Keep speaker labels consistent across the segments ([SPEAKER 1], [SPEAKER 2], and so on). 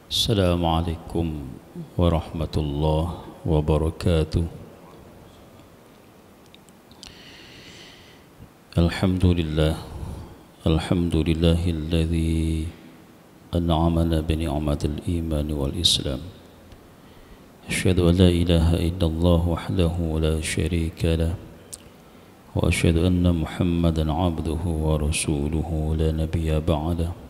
[SPEAKER 1] Assalamualaikum warahmatullahi wabarakatuh. Alhamdulillahilladzi an'amana bi ni'matil iman wal islam. Asyhadu an la ilaha illallah wahdahu la syarika lah wa asyhadu anna Muhammadan 'abduhu wa rasuluhu la nabiyya ba'dah.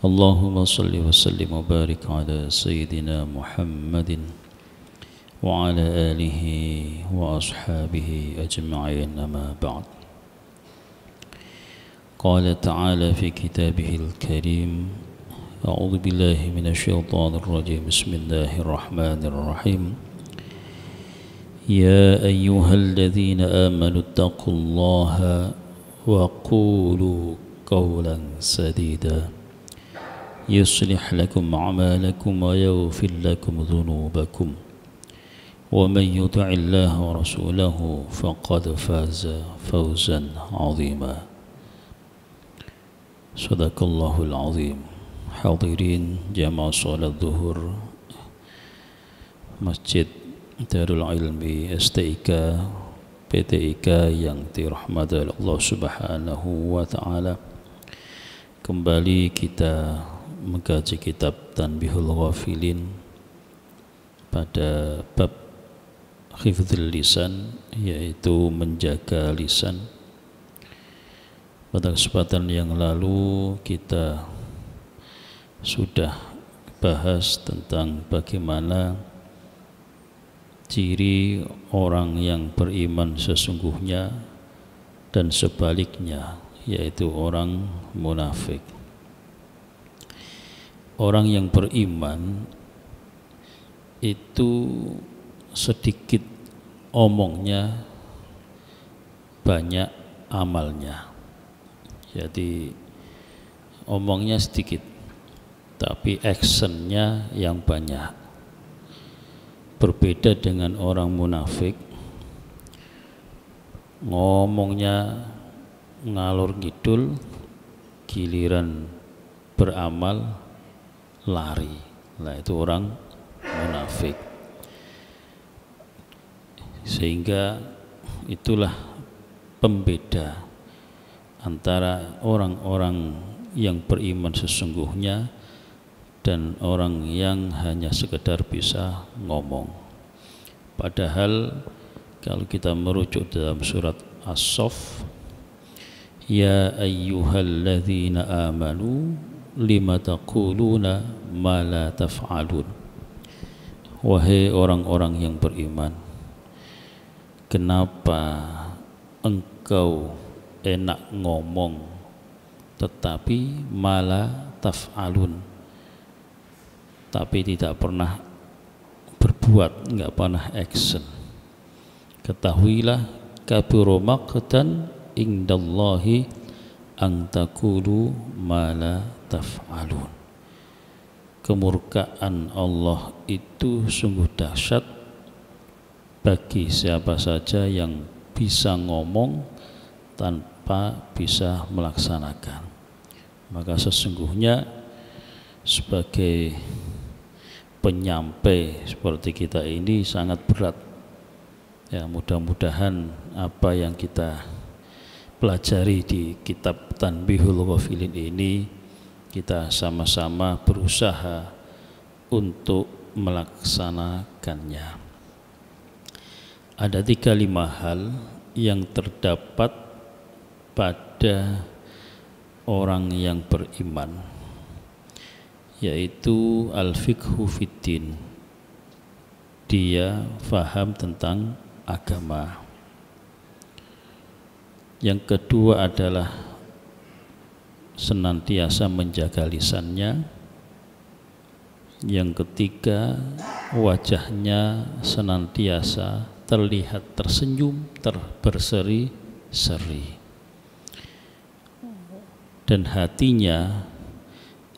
[SPEAKER 1] Allahumma salli wa sallim wa barik ala sayyidina Muhammadin wa ala alihi wa ashabihi ajma'in, amma ba'd. Qala ta'ala fi kitabihil karim, a'udzu billahi minasyaitonir rajim, bismillahirrahmanirrahim. Ya ayyuhalladzina amanu taqullaha wa qulu qawlan sadida يصلح لكم أعمالكم ويغفر لكم ذنوبكم ومن يطع الله ورسوله فقد فاز فوزا عظيما. صدق الله العظيم. Hadirin jamaah salat zuhur Masjid Darul Ilmi STIK PTIK yang dirahmati Allah Subhanahu wa taala. Kembali kita mengkaji kitab Tanbihul Ghafilin pada bab hifdzul lisan, yaitu menjaga lisan. Pada kesempatan yang lalu kita sudah bahas tentang bagaimana ciri orang yang beriman sesungguhnya dan sebaliknya, yaitu orang munafik. Orang yang beriman itu sedikit omongnya, banyak amalnya. Jadi omongnya sedikit, tapi actionnya yang banyak. Berbeda dengan orang munafik, ngomongnya ngalur ngidul, giliran beramal lari. Nah, itu orang munafik. Sehingga itulah pembeda antara orang-orang yang beriman sesungguhnya dan orang yang hanya sekedar bisa ngomong. Padahal kalau kita merujuk dalam surat As-Saff, ya ayyuhalladzina amanu lima taquluna ma la taf'alun. Wahai orang-orang yang beriman, kenapa engkau enak ngomong tetapi malah taf'alun, tapi tidak pernah berbuat, enggak pernah action. Ketahuilah, kabura maqtan indallahi an taqulu ma la taf'alun. Kemurkaan Allah itu sungguh dahsyat bagi siapa saja yang bisa ngomong tanpa bisa melaksanakan. Maka sesungguhnya sebagai penyampai seperti kita ini sangat berat. Ya, mudah-mudahan apa yang kita pelajari di kitab Tanbihul Ghafilin ini kita sama-sama berusaha untuk melaksanakannya. Ada 35 hal yang terdapat pada orang yang beriman, yaitu al-fiqhu fiddin, dia faham tentang agama. Yang kedua adalah senantiasa menjaga lisannya. Yang ketiga, wajahnya senantiasa terlihat tersenyum, berseri-seri, dan hatinya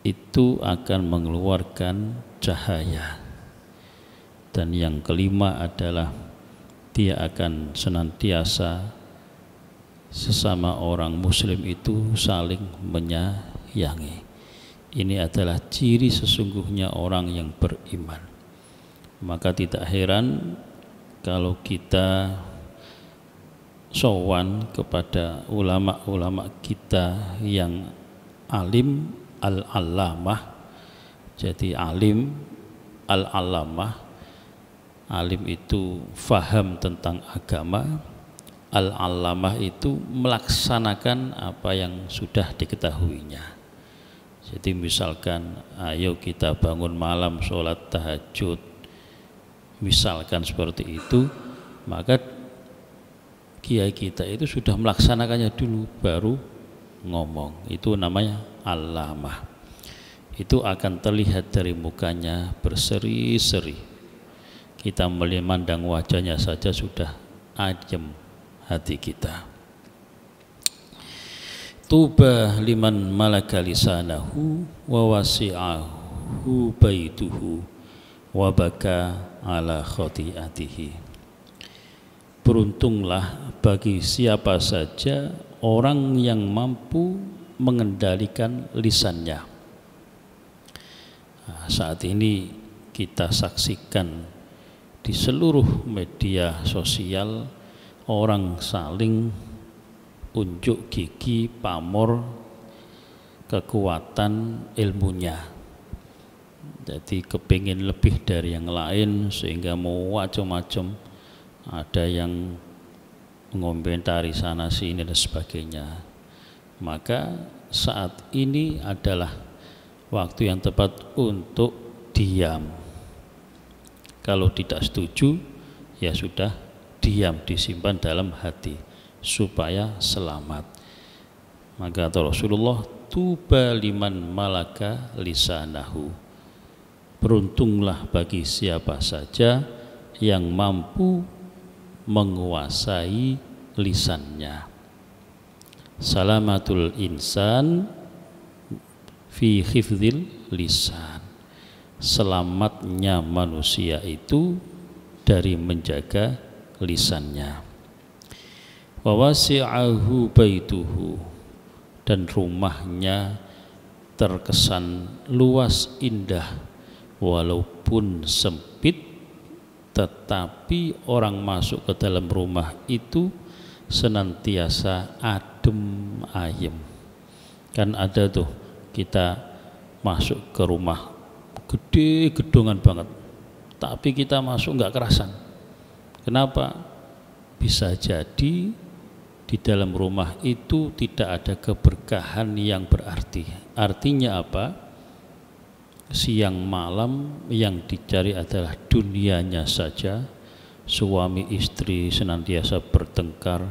[SPEAKER 1] itu akan mengeluarkan cahaya. Dan yang kelima adalah dia akan senantiasa sesama orang muslim itu saling menyayangi. Ini adalah ciri sesungguhnya orang yang beriman. Maka tidak heran kalau kita sowan kepada ulama-ulama kita yang alim al-allamah. Jadi alim al-allamah, alim itu faham tentang agama, al-allamah itu melaksanakan apa yang sudah diketahuinya. Jadi misalkan ayo kita bangun malam sholat tahajud, misalkan seperti itu, maka kiai kita itu sudah melaksanakannya dulu baru ngomong. Itu namanya allamah. Itu akan terlihat dari mukanya berseri-seri. Kita memandang wajahnya saja sudah adem hati kita. Tuba liman malaka lisanahu wa wasi'ahu baituhu wa baka ala khati'atihi. Beruntunglah bagi siapa saja orang yang mampu mengendalikan lisannya. Nah, saat ini kita saksikan di seluruh media sosial orang saling unjuk gigi pamor kekuatan ilmunya. Jadi kepingin lebih dari yang lain sehingga mau macam-macam, ada yang mengomentari sana sini dan sebagainya. Maka saat ini adalah waktu yang tepat untuk diam. Kalau tidak setuju ya sudah diam, disimpan dalam hati supaya selamat. Maka kata Rasulullah, tuba liman malaka lisanahu. Beruntunglah bagi siapa saja yang mampu menguasai lisannya. Salamatul insan fi hifdzil lisan. Selamatnya manusia itu dari menjaga lisannya. Wa wasi'ahu baituhu, dan rumahnya terkesan luas indah walaupun sempit, tetapi orang masuk ke dalam rumah itu senantiasa adem ayem. Kan ada tuh kita masuk ke rumah gede gedongan banget, tapi kita masuk nggak kerasan. Kenapa? Bisa jadi di dalam rumah itu tidak ada keberkahan yang berarti. Artinya apa? Siang malam yang dicari adalah dunianya saja, suami istri senantiasa bertengkar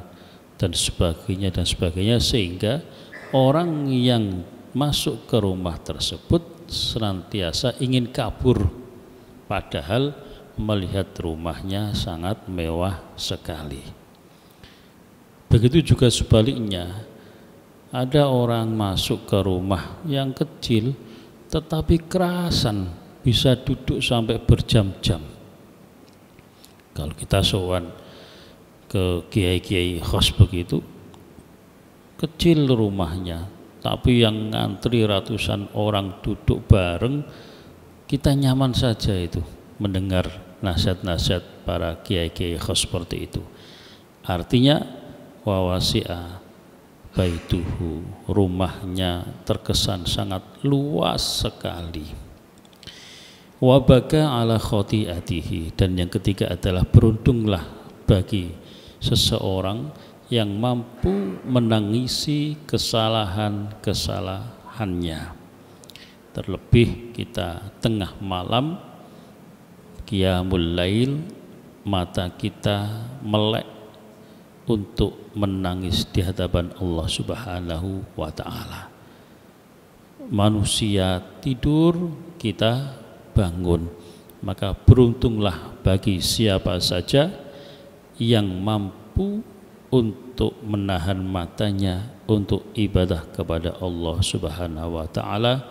[SPEAKER 1] dan sebagainya, sehingga orang yang masuk ke rumah tersebut senantiasa ingin kabur, padahal melihat rumahnya sangat mewah sekali. Begitu juga sebaliknya, ada orang masuk ke rumah yang kecil tetapi kerasan, bisa duduk sampai berjam-jam. Kalau kita sowan ke kiai-kiai khos begitu, kecil rumahnya, tapi yang ngantri ratusan orang duduk bareng, kita nyaman saja itu mendengar nasihat-nasihat para kiai-kiai khos seperti itu. Artinya wa wasi'a baituhu, rumahnya terkesan sangat luas sekali. Wa baka ala khati'atihi, dan yang ketiga adalah beruntunglah bagi seseorang yang mampu menangisi kesalahan-kesalahannya. Terlebih kita tengah malam qiyamul lail, mata kita melek untuk menangis di hadapan Allah Subhanahu wa ta'ala. Manusia tidur, kita bangun. Maka beruntunglah bagi siapa saja yang mampu untuk menahan matanya untuk ibadah kepada Allah Subhanahu wa ta'ala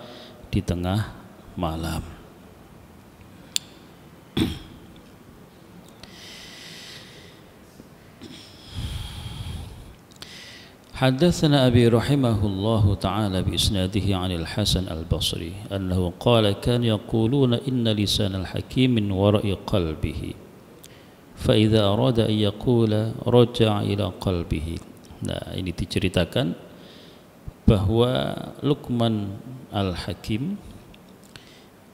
[SPEAKER 1] di tengah malam. Haddatsana Abi rahimahullahu ta'ala bi isnadihi 'anil Hasan al-Basri annahu qala kan yaquluna inna lisanal hakim min wara'i qalbihi fa idza arada an yaqula raja'a ila qalbihi. Nah, ini diceritakan bahwa Luqman al-Hakim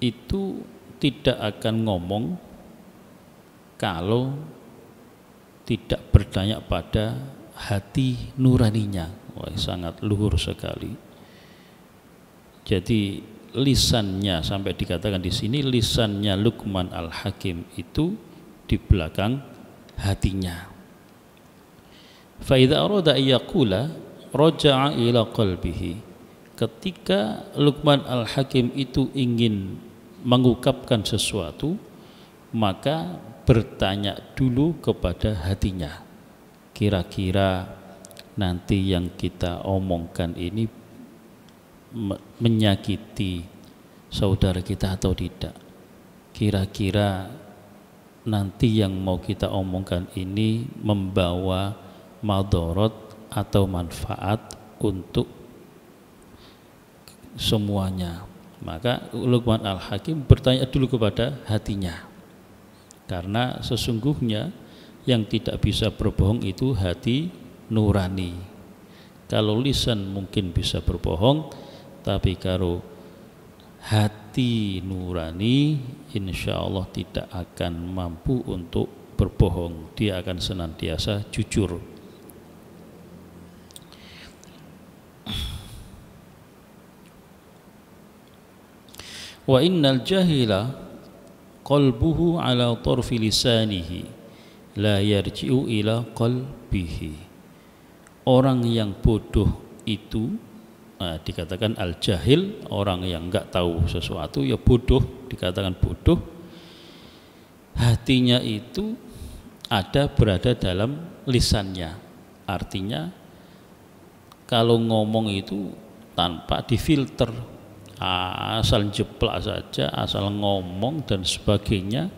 [SPEAKER 1] itu tidak akan ngomong kalau tidak bertanya pada hati nuraninya. Wah, sangat luhur sekali. Jadi lisannya, sampai dikatakan di sini lisannya Luqman al-Hakim itu di belakang hatinya. Fa idza arada ayyaqula raja'a ila qalbihi. Ketika Luqman al-Hakim itu ingin mengungkapkan sesuatu, maka bertanya dulu kepada hatinya. Kira-kira nanti yang kita omongkan ini menyakiti saudara kita atau tidak? Kira-kira nanti yang mau kita omongkan ini membawa madharat atau manfaat untuk semuanya? Maka Luqman al-Hakim bertanya dulu kepada hatinya, karena sesungguhnya yang tidak bisa berbohong itu hati nurani. Kalau lisan mungkin bisa berbohong, tapi kalau hati nurani insya Allah tidak akan mampu untuk berbohong. Dia akan senantiasa jujur. Wa innal jahila qalbuhu ala tarfi lisanihi la yarji'u ila qalbihi. Orang yang bodoh itu dikatakan al-jahil, orang yang enggak tahu sesuatu ya bodoh, dikatakan bodoh. Hatinya itu berada dalam lisannya. Artinya kalau ngomong itu tanpa difilter, asal jeplak saja, asal ngomong dan sebagainya,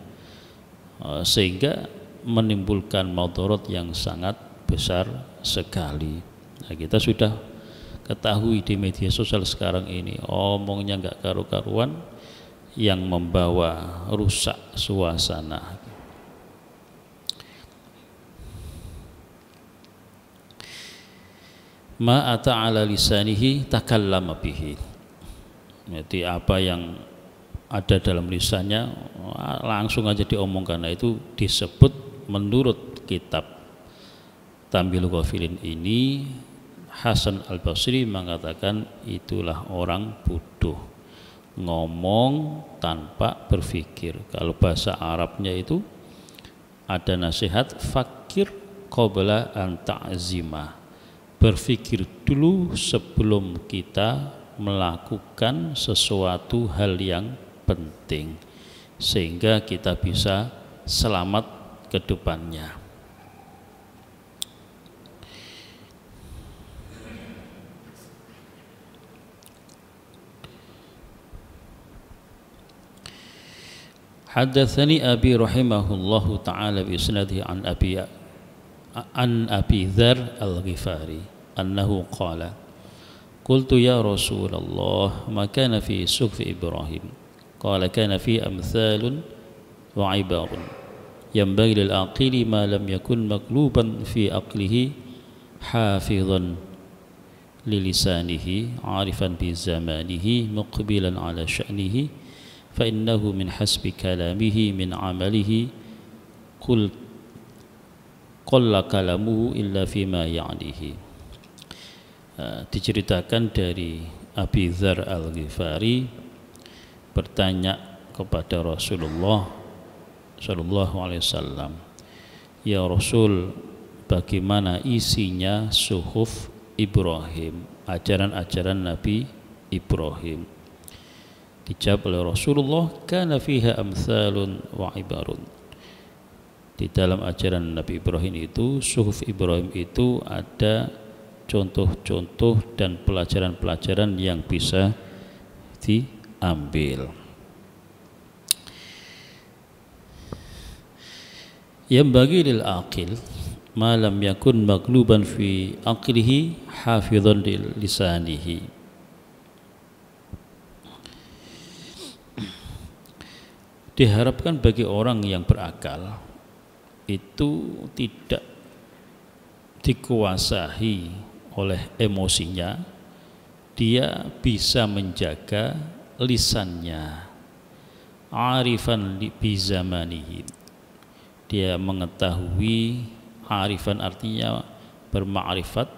[SPEAKER 1] sehingga menimbulkan madharat yang sangat besar sekali. Nah, kita sudah ketahui di media sosial sekarang ini, omongnya nggak karu-karuan, yang membawa rusak suasana. Ma ata ala lisanihi takallama bihi. Jadi apa yang ada dalam lisannya langsung aja diomongkan. Nah, itu disebut menurut kitab Tambilul Ghafilin ini, Hasan al-Basri mengatakan itulah orang bodoh, ngomong tanpa berpikir. Kalau bahasa Arabnya itu ada nasihat fakir qabla an ta'zima, berpikir dulu sebelum kita melakukan sesuatu hal yang penting, sehingga kita bisa selamat ke depannya. Haddatsani Abi rahimahullahu ta'ala bi isnadihi an Abi Dzar al-Ghifari annahu qala qultu ya Rasulullah ma kana fi suhuf Ibrahim qala kana fi amthalun wa ibarun yanbaghi lil aqili ma lam yakun maqluban fi aqlihi hafizan lilisanihi arifan bi zamanihi muqbilan ala sya'nihi fa innahu min hasbi kalamihi min amalihi qalla kalamuhu illa fima ya'nihi. Diceritakan dari Abi Dzar al-Ghifari bertanya kepada Rasulullah sallallahu alaihi wasallam, ya Rasul, bagaimana isinya suhuf Ibrahim, ajaran-ajaran Nabi Ibrahim? Dijawab oleh Rasulullah, kana fiha amthalun wa ibarun. Di dalam ajaran Nabi Ibrahim itu, suhuf Ibrahim itu ada contoh-contoh dan pelajaran-pelajaran yang bisa diambil. Yang bagi lil aqil, ma lam yakun magluban fi aqlihi hafidhan li lisanihi. Diharapkan bagi orang yang berakal itu tidak dikuasai oleh emosinya, dia bisa menjaga lisannya, arifan bi zamanihi, dia mengetahui, arifan artinya bermakrifat,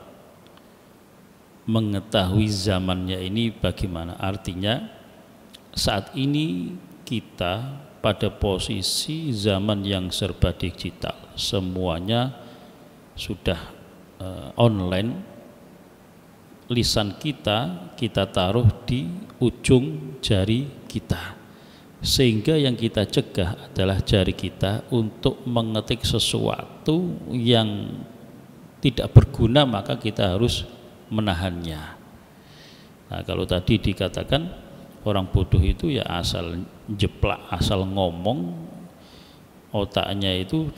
[SPEAKER 1] mengetahui zamannya ini bagaimana. Artinya saat ini kita pada posisi zaman yang serba digital, semuanya sudah online. Lisan kita taruh di ujung jari kita, sehingga yang kita cegah adalah jari kita untuk mengetik sesuatu yang tidak berguna, maka kita harus menahannya. Nah, kalau tadi dikatakan orang bodoh itu ya asal jeplak, asal ngomong, otaknya itu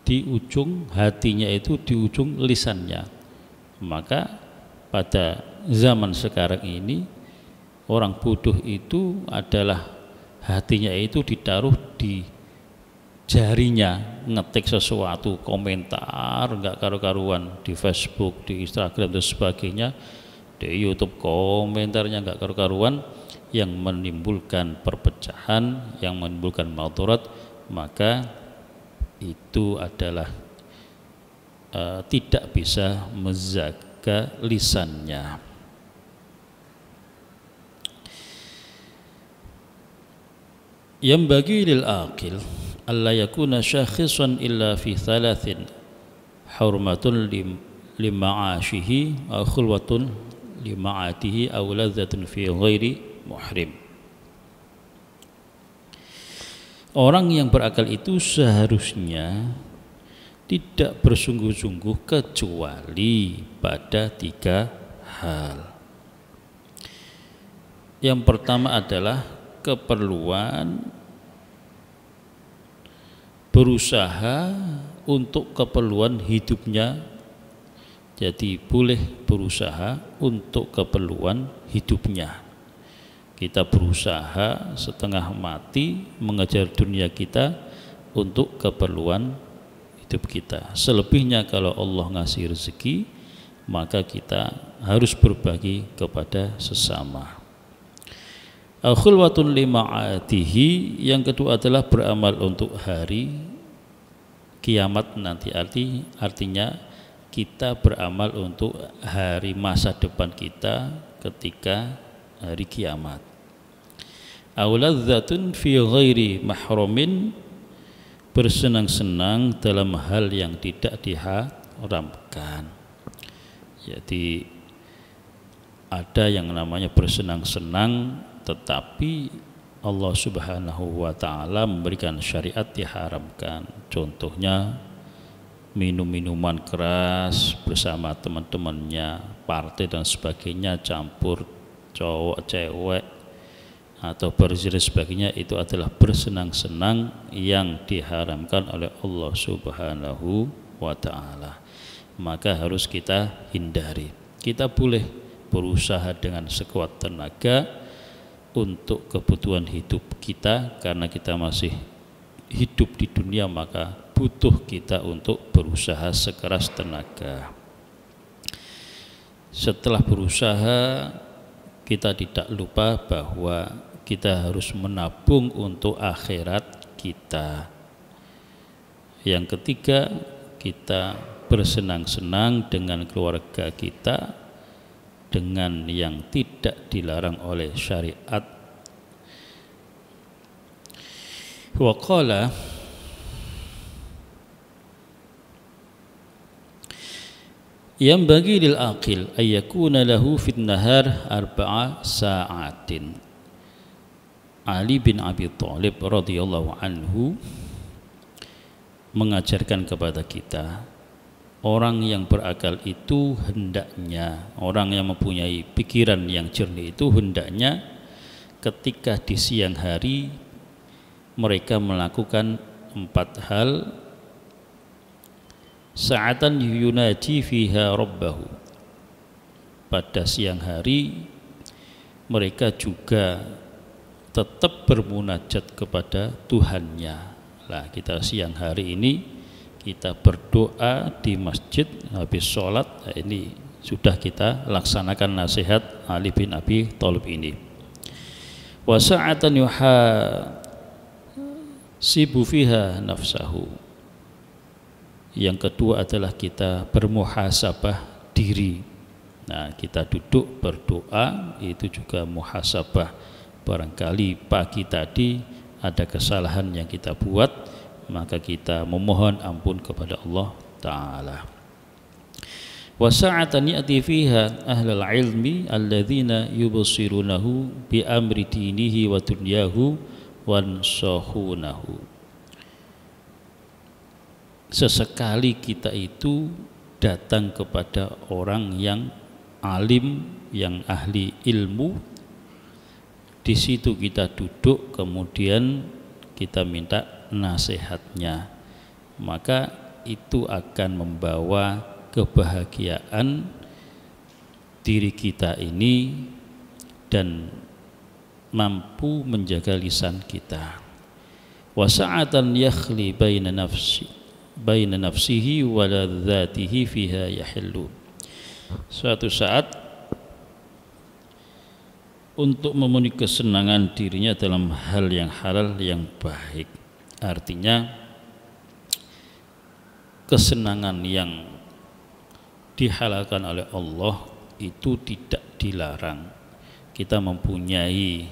[SPEAKER 1] di ujung, hatinya itu di ujung lisannya. Maka pada zaman sekarang ini orang bodoh itu adalah hatinya itu ditaruh di jarinya, ngetik sesuatu, komentar nggak karu-karuan di Facebook, di Instagram dan sebagainya, di YouTube komentarnya nggak karu-karuan, yang menimbulkan perpecahan, yang menimbulkan madarat, maka itu adalah tidak bisa menjaga lisannya. Yang bagi lil aqil alla yakuna syakhisan illa fi thalathin, hurmatun lima'ashihi aw khulwatun lima'atihi aw ladzatun fi ghairi muhrim. Orang yang berakal itu seharusnya tidak bersungguh-sungguh kecuali pada 3 hal. Yang pertama adalah keperluan, berusaha untuk keperluan hidupnya. Jadi boleh berusaha untuk keperluan hidupnya. Kita berusaha setengah mati mengejar dunia kita untuk keperluan hidup kita. Selebihnya kalau Allah ngasih rezeki, maka kita harus berbagi kepada sesama. Khulwatun lima'atihi, yang kedua adalah beramal untuk hari kiamat nanti. Artinya kita beramal untuk hari masa depan kita ketika hari kiamat. Auladzatun fi ghairi mahrumin, bersenang-senang dalam hal yang tidak diharamkan. Jadi ada yang namanya bersenang-senang tetapi Allah Subhanahu wa ta'ala memberikan syariat diharamkan. Contohnya minum minuman keras bersama teman-temannya, partai dan sebagainya, campur cowok cewek atau berzina sebagainya, itu adalah bersenang-senang yang diharamkan oleh Allah Subhanahu wa ta'ala. Maka harus kita hindari. Kita boleh berusaha dengan sekuat tenaga untuk kebutuhan hidup kita, karena kita masih hidup di dunia, maka butuh kita untuk berusaha sekeras tenaga. Setelah berusaha, kita tidak lupa bahwa kita harus menabung untuk akhirat kita. Yang ketiga, kita bersenang-senang dengan keluarga kita dengan yang tidak dilarang oleh syariat. Wa qala yang bagi lil aqil ayyakuna lahu fit nahar 4 sa'atin. Ali bin Abi Thalib radhiyallahu anhu mengajarkan kepada kita, orang yang berakal itu hendaknya, orang yang mempunyai pikiran yang jernih itu hendaknya ketika di siang hari mereka melakukan 4 hal sa'atan yunadi fiha rabbahu, pada siang hari mereka juga tetap bermunajat kepada Tuhannya. Lah kita siang hari ini kita berdoa di masjid habis sholat, nah ini sudah kita laksanakan nasihat Ali bin Abi Thalib ini. Wa sa'atan yuhasibu fiha nafsahu. Yang kedua adalah kita bermuhasabah diri. Nah, kita duduk berdoa itu juga muhasabah. Barangkali pagi tadi ada kesalahan yang kita buat, maka kita memohon ampun kepada Allah Ta'ala. Wa sa'atan ya'ti fiha ahlul ilmi alladzina yubsirunahu bi amri dinihi wa dunyahu wansahunahu. Sesekali kita itu datang kepada orang yang alim, yang ahli ilmu. Di situ kita duduk, kemudian kita minta nasihatnya, maka itu akan membawa kebahagiaan diri kita ini dan mampu menjaga lisan kita. Wa sa'atan yakhli baina nafsihi wa ladzatihi fiha yahillu. Suatu saat untuk memenuhi kesenangan dirinya dalam hal yang halal yang baik. Artinya kesenangan yang dihalalkan oleh Allah itu tidak dilarang. Kita mempunyai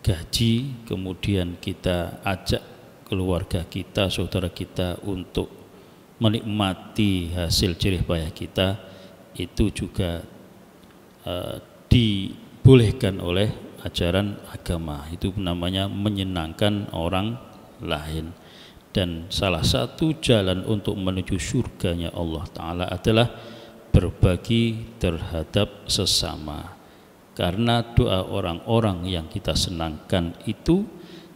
[SPEAKER 1] gaji, kemudian kita ajak keluarga kita, saudara kita untuk menikmati hasil jerih payah kita, itu juga dibolehkan oleh ajaran agama. Itu namanya menyenangkan orang lain. Dan salah satu jalan untuk menuju surganya Allah Ta'ala adalah berbagi terhadap sesama. Karena doa orang-orang yang kita senangkan itu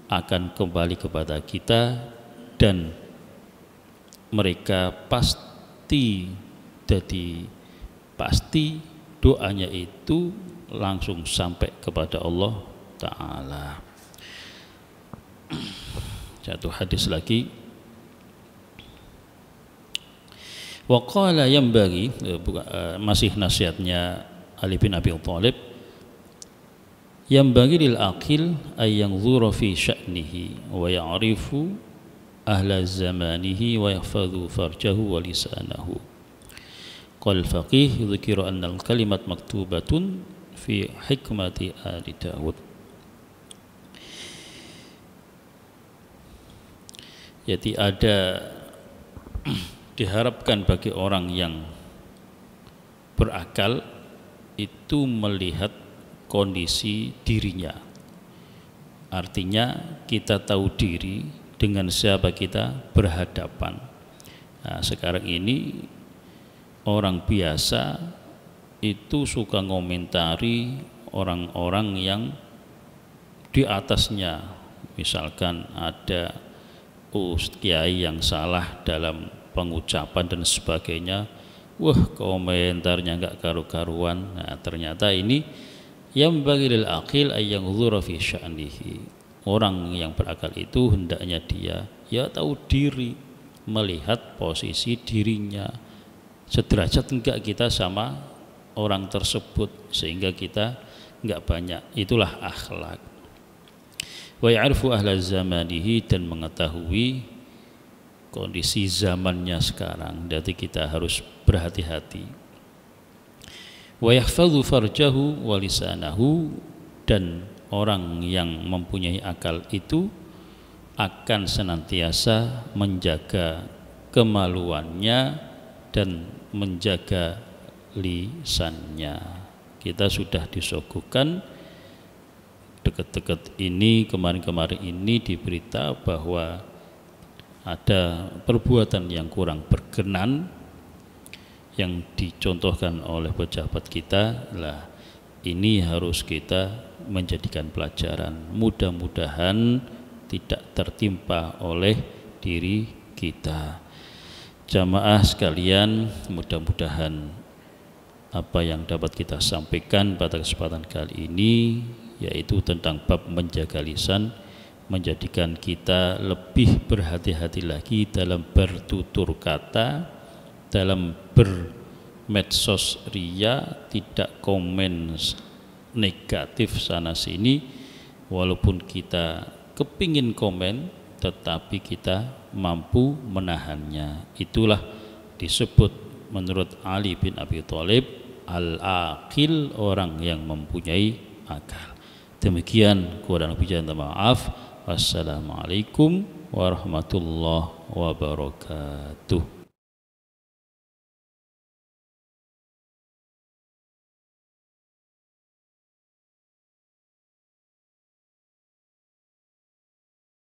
[SPEAKER 1] akan kembali kepada kita, dan mereka pasti doanya itu langsung sampai kepada Allah Ta'ala. Satu hadis lagi, wa qala yanbaghi, masih nasihatnya Ali bin Abi Thalib, yang bagi lil aqil ay yanzura fi sya'nihi wa ya'rifu ahla zamanihi wa yahfadhu farjahu wa lisanahu. Qal faqih dzikra anna al kalimat maktubatun fi hikmati ali Daud. Jadi ada diharapkan bagi orang yang berakal itu melihat kondisi dirinya. Artinya kita tahu diri dengan siapa kita berhadapan. Nah, sekarang ini orang biasa itu suka ngomentari orang-orang yang di atasnya. Misalkan ada kiai yang salah dalam pengucapan dan sebagainya, wah komentarnya enggak karu-karuan. Nah, ternyata ini yang bagi lil aqil ay yanzura fi sya'nihi. Orang yang berakal itu hendaknya dia ya tahu diri, melihat posisi dirinya. Sederajat enggak kita sama orang tersebut, sehingga kita enggak banyak. Itulah akhlak. Wa ya'rifu ahla zamanihi, dan mengetahui kondisi zamannya sekarang. Jadi kita harus berhati-hati. Wa yahfadhu farjahu wa lisanahu, dan orang yang mempunyai akal itu akan senantiasa menjaga kemaluannya dan menjaga lisannya. Kita sudah disuguhkan dekat-dekat ini, kemarin-kemarin ini diberita bahwa ada perbuatan yang kurang berkenan yang dicontohkan oleh pejabat kita. Lah, ini harus kita menjadikan pelajaran. Mudah-mudahan tidak tertimpa oleh diri kita. Jamaah sekalian, mudah-mudahan apa yang dapat kita sampaikan pada kesempatan kali ini, yaitu tentang bab menjaga lisan, menjadikan kita lebih berhati-hati lagi dalam bertutur kata, dalam bermedsos ria, tidak komen negatif sana sini, walaupun kita kepingin komen tetapi kita mampu menahannya. Itulah disebut menurut Ali bin Abi Thalib al-aqil, orang yang mempunyai akal. Demikian kurang lebih, maaf. Wassalamualaikum warahmatullahi wabarakatuh.